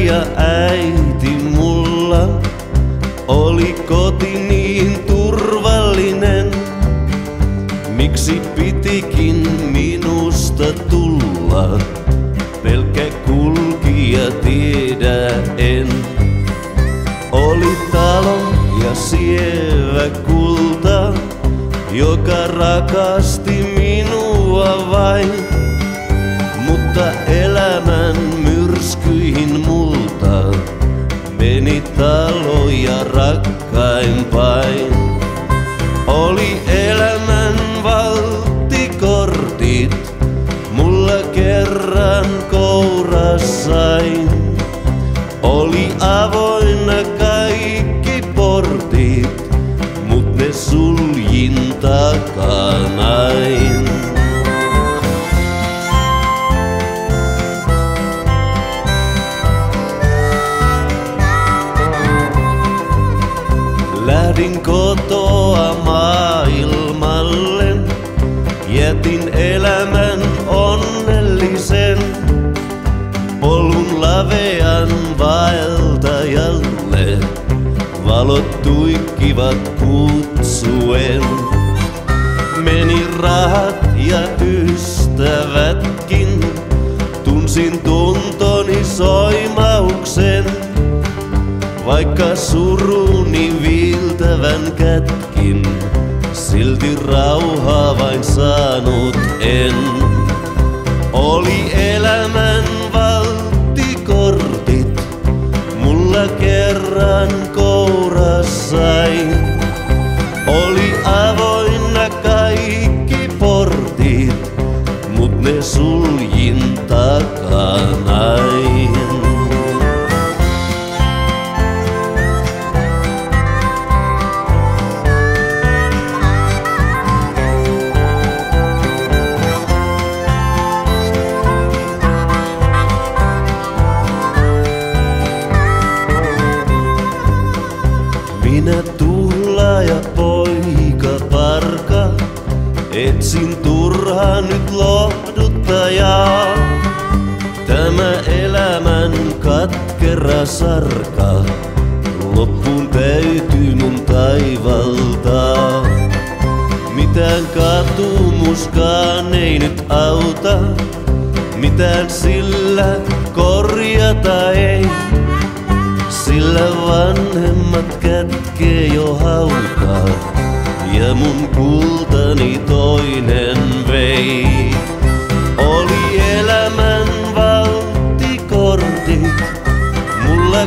ja äiti mulla oli koti niin turvallinen. Miksi pitikin minusta tulla pelkkä kulkija, tiedä en. Oli talo ja sievä kulta, joka rakasti minua vain. Mutta elämän myrskyihin multa meni talo ja rakkaimpain. Oli elämän valttikortit mulla kerran kourassain. Oli avoinna kaikki portit, mut ne suljin takanain. Lähdin kotoa maailmalle, jätin elämän onnellisen. Polun lavean vaeltajalle, valot tuikkivat kutsuen. Meni rahat ja ystävätkin, tunsin tuntoni soimauksen. Vaikka suruni viiltävän kätkin, silti rauhaa vain saanut en. Oli elämän valttikortit mulla kerran kourassain. Oli avoinna kaikki portit, mut ne suljin takanain. Minä tuhlaaja poika parka, etsin turhaan nyt lohduttajaa. Tämä elämän katkera sarka, loppuun täytyy mun taivaltaa. Mitään katumuskaan ei nyt auta, mitään sillä korjata ei. Sillä vanhemmat kätkee jo hautaa, ja mun kultani toinen vei. Oli elämän valttikortit mulla